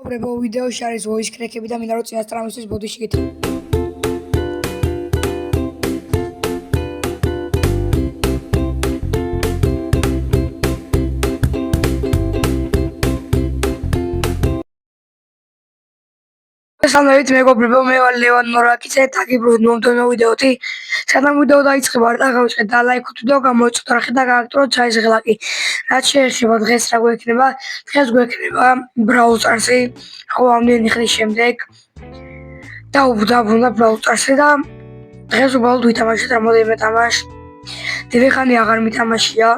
მეგობრებო, ვიდეოში არის voice crack-ები და მინდა რომ წინასწარ ამისთვის ბოდიში გითხრათ. Salve, მეგობრებო, მე ვარ ლევან მორაკიძე და გიბრუნდით მომდევნო ვიდეოთი. სანამ ვიდეო დაიწყება, არ დაგავიწყეთ და ლაიქოთ ვიდეო, გამოიწვიოთ რახე და გააქტიუროთ ჩაის ღილაკი. რაც შეეხება დღეს რა გვექნება? დღეს გვექნება Brawl Stars-ი, ხო, ამდენი ხნის შემდეგ. დავბრუნდა Brawl Stars-ი და დღეს უბრალოდ ვითამაშეთ რამოდენიმე თამაშს. დიდი ხანი აღარ მითამაშია.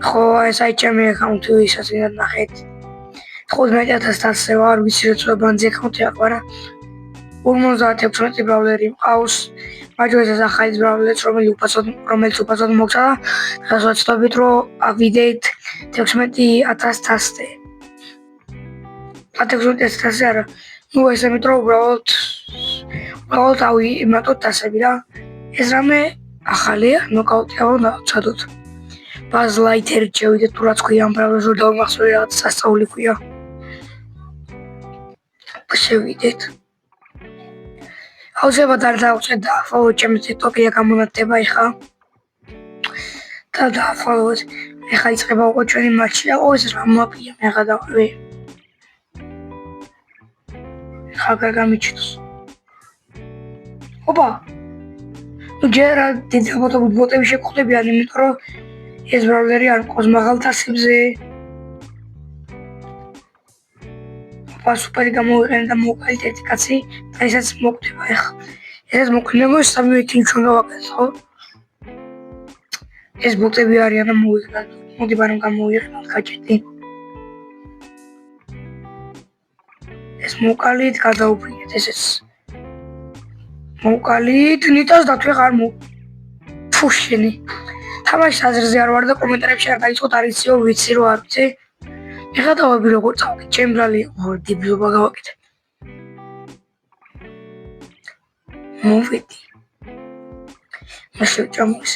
ხო, ეს აი ჩემი აკაუნტი ისაც ვინდა ნახეთ. 15000-ზე ვარ, ვიცი რომ წვებანძე აკაუნტი აყარა. 56 ბრავლერი მყავს. მაჯორითას ახალი ბრავლერიც, რომელიც უფასოდ მოგცა და დღეს ვაცდობით რომ ავიდეთ 16000-ზე. 16000-ზე არა. ნუ ესე მეტრო უბრალოდ ავიმატოთ დასები და ეს რამე ახალია, ნოკაუტია ვცადოთ. Buzz Lightyear შევიდეთ თუ რაც ქვია ამ ბრავლერს რომ დავიმახსოვრე რაღაც სასწაული ქვია. შევიდეთ. აუცილებლად არ დავუწყეთ და follow ჩემს TikTok-ია გამონათდება ეხა. და follow-თ. ეხა იწყება უკვე ჩვენი მატჩი. აუ ეს რა მაპია მე აღარ დავყვი. ხალხი გამიჩნდეს. ოპა. ნუ ჯერა დიდი ბოტები შეგხვდებიან, იმიტომ რომ ეს ბრავლერი არ მყავს მაღალ თასებზე. სუპერი გამოვიყენე და მოვყალით ერთი კაცი და ესაც მოკვდება ეხლა. ესაც მოკვდება 3 თვით ჩვენ გავაკეთეთ, ხო? ეს ბოტები არიან და მოვიყენოთ. მოდი ბარემ გამოვიყენოთ გაჭედი. ეს მოვყალით, გადაუფრინეთ ესეც. მოვყალით, ნიტას დათვი ხარ ფუშინი. თამაშის აზრზე არ ვარ და კომენტარებში არ გაიწყოთ არ იციო ვიცი რომ არ ვიცი. ეხლა დავაბი როგორ წავიდე, ჩემ ბრალი დებილობა გავაკეთე. მოვედი. მაშინ ჩამოის.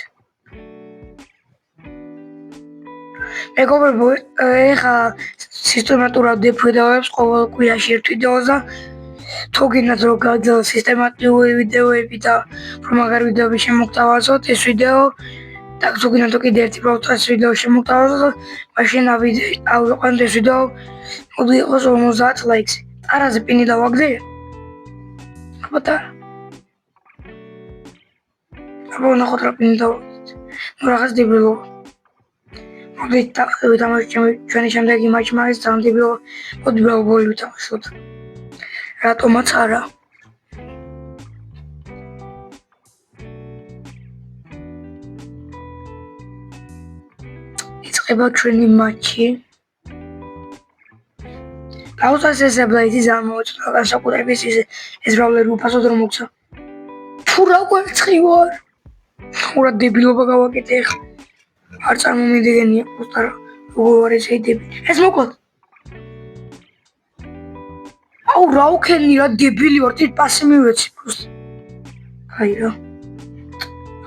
მეგობრებო, ეხლა სისტემატურად ვიდეოებს ყოველ კვირაში ერთ ვიდეოს და თუ გინდათ რომ გაძლევ სისტემატიური ვიდეოები და რომ მაგარი ვიდეოები შემოგთავაზოთ ეს ვიდეო და თუ გინდათ კიდე ერთი Brawl Stars ვიდეო შემოგთავაზოთ, მაშინ ავიყვანოთ ეს ვიდეო, მოდი იყოს 50 ლაიქს. არაზე პინი დავაგდე? აბა ნახოთ რა პინი დავაგდეთ. ნუ რაღაც დებილობა. მოდი ვითამაშოთ ჩვენი შემდეგი მატჩი მაგის ძალიან დებილობა. მოდი ბრავლი ვითამაშოთ. რატომაც არა. იწყება ჩვენი მატჩი. გაუწეს ეს ბლეიდი ზამოწვა განსაკუთრების ეს ბრავლერი უფასოდ რომ მოგცა. თუ რა ყვერცხი ვარ. ხურა დებილობა გავაკეთე ახლა. არ წარმომიდგენია უბრალოდ როგორ არის ეს დებილი. ეს მოკლედ. აუ რა უქენი რა დებილი ვარ, თვით პასი მივეცი просто. აი რა.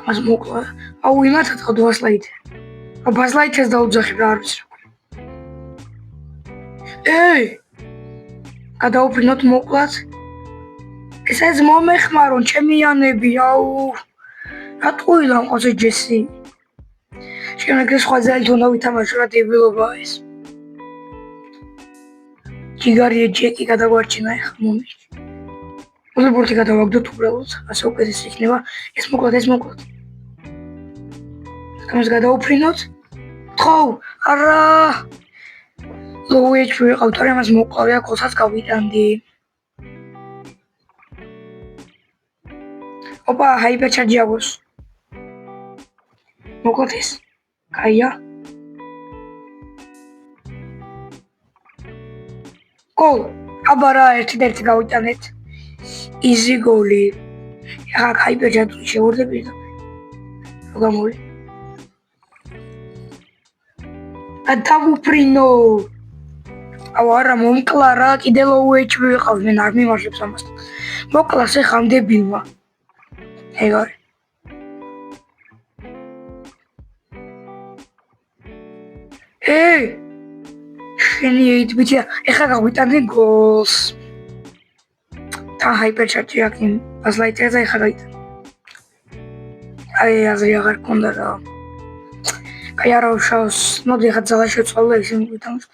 მას მოკლედ. აუ იმათად ხო Buzz Lightyear. Buzz Lightyear-ს დაუძახებ რა არ ვიცი რა. ეი! გადაუფრინოთ მოკლედ. ეს მომეხმარონ ჩემიანები, აუ. რატყუილა მყავს ეს ჯესი? შემდეგ სხვა ძალით უნდა ვითამაშო რა დებილობაა ეს. ჯიგარია ჯეკი გადაგვარჩინა ეხლა მომიჩი. უბრალოდ გადავაგდოთ უბრალოდ, ასე უკეთეს იქნება. ეს მოკლედ. ამას გადაუფრინოთ. ხო, არა. low HP ვიყავთ, არა მას მოყავია, კოლსაც გავიტანდი. ოპა, hyper charge აქვს. მოკლედ ეს. კაია. გოლ. აბა რა, ერთი გავიტანეთ. easy გოლი. ახლა hyper charge შევორდები და რო გამოვლი. დავუფრინო. აუ არა მომკლა რა, კიდე low HP ვიყავ, მე არ მიმარჯვებს ამასთან. მოკლას ეხა დებილმა. ეგარ. ეი! შენი 8-ბიტია, ეხლა გაგვიტანდი გოლს. თან ჰაიპერჩარჯი აქ იმ ბაზლაიტერზე ეხლა გაიტანდი. აი, აზრი აღარ გქონდა რა. კაი, არა უშავს, მოდი ეხლა ძალა შევცვალო და ისე მივიტანოს.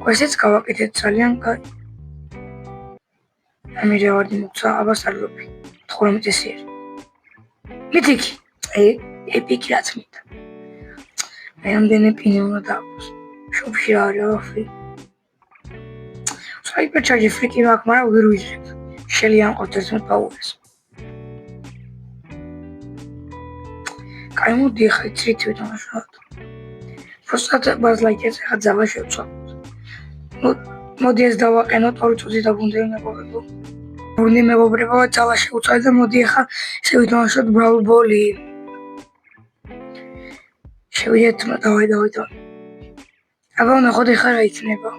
კვესტიც გავაკეთეთ ძალიან კაი. ამირე ვარდი მოგცა აბასარლობი 18 სიერი. მითიკი, ეპიკი რაც მინდა. რამდენი პინი უნდა დააქვს. შოპში რა არის ფრი. ჰაიპერჩარჯი ფრიკი მაქვს, მაგრამ ვერ ვიზრებ. შელიან ყოფდეს მე პაუერს. კაი, მოდი ეხლა იცით ვიტანოთ. Просто ბაზლაიტერზე ხა ძალა შევცვალოთ. მოდი ეს დავაყენოთ 2 წუთი დაგვუნდები მეგობრებო. ბურნი მეგობრებო, ძალა შევცვალეთ და მოდი ეხლა ესე ვითამაშოთ Brawl Ball-ი. შევიდეთ, დავай. აბა ნახოთ ეხლა რა იქნება.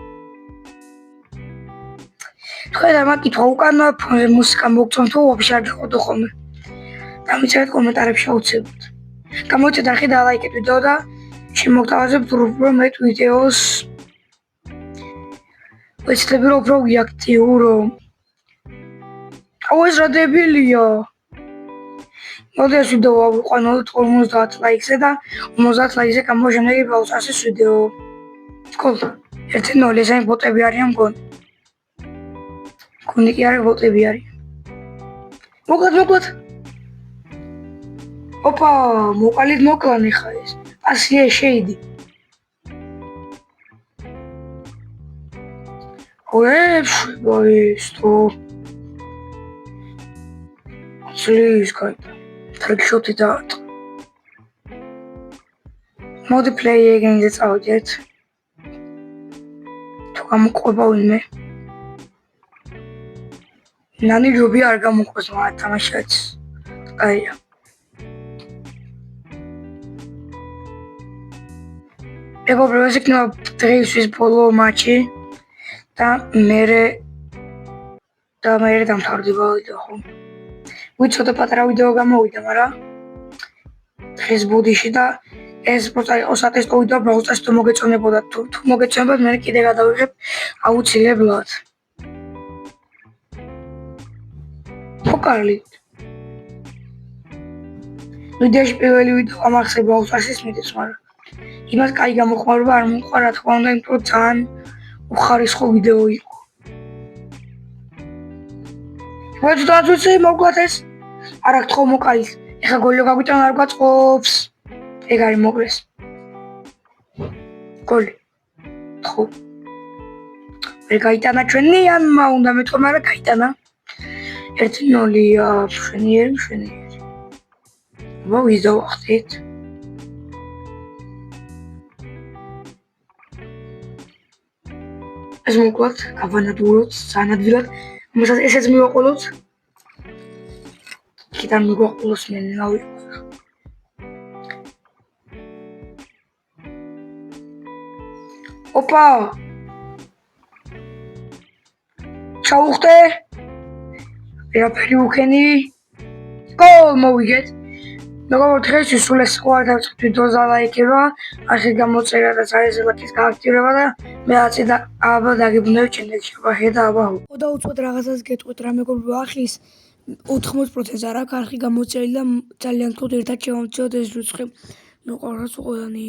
თქვენ ამ კითხვა უკან მუსიკა მოგწონთ თუ ვაფშე არ გახოთ ხოლმე. დამიწერეთ კომენტარებში აუცილებლად. გამოიწვიეთ არხი და ლაიქეთ ვიდეო და შემოგთავაზებთ რომ მე ვიდეოს ვეცდები რომ უფრო ვიაქტიურო. აუ ეს რა დებილია. მოდი ეს ვიდეო ავიყვანოთ 50 ლაიქზე და 50 ლაიქზე გამოვაშენებთ Brawl Stars-ის ვიდეო. სკოლ 1-0 ესენი ბოტები არიან მგონი. გონი კი არა ბოტები არიან. მოკლედ. ოპა, მოკლანი ხა ეს. ასია შეიდი. Что? Слишком. Трикшоты дат. Моди play again this audience. თუ გამოყვება ვინმე. ნანი ჯობი არ გამოყვეს მაგრამ თამაშიც. აია. მეგობრებო, ეს იქნება დღეისთვის ბოლო მატჩი და მერე დამთავრდება ვიდეო ხო? ვიცოდე პატარა ვიდეო გამოვიდა, მაგრამ დღეს ბუდიში და ეს პროცესი იყო სატესტო ვიდეო Brawl Stars-ს თუ მოგეწონებოდა, თუ მოგეწონებოდა, მე კიდე გადავიღებ აუცილებლად. ფოკალი. ვიდეოში პირველი ვიდეო ამახსოვრდა Brawl Stars-ის მიდის, მაგრამ იმას კაი გამოხმარება არ მომყვა, რა თქმა უნდა, იმიტომ რომ ძალიან უხარისხო ვიდეო იყო. ვეცდაც მოგვათ ეს. არა გთხოვ მოკაის. ეხა გოლი გაგვიტანა არ გაწყობს. ეგ არის მოგრეს. გოლი. ხო. ვერ გაიტანა ჩვენიანმა, უნდა მეთქვა, მაგრამ გაიტანა. 1-0-ია, მშვენიერი. მოვიზავახდით. ეს მოკლედ გავანადგუროთ სანადვილად. მოსაც ესეც მივაყოლოთ. კიდან მივაყოლოს მე ნავიყო. ოპა! ჩაუხტე! ვერაფერი უქენი. გოლ მოვიგეთ. მეგობრებო, დღეისთვის სულ ეს ყوار დავწყებთ ვიდეოს და ლაიქება, არხი გამოწერა და სარეზერვატის გააქტიურება და მეაცი და აბა დაგიბრუნდებით ჩენელში. აბა აბა. და უცბად რაღაცას გეტყვით რა მეგობრებო, არხის 80% არ აქვს არხი გამოწერილი და ძალიან თქო ერთად შევამციროთ ეს რიცხვი. მეყვარს ყველანი.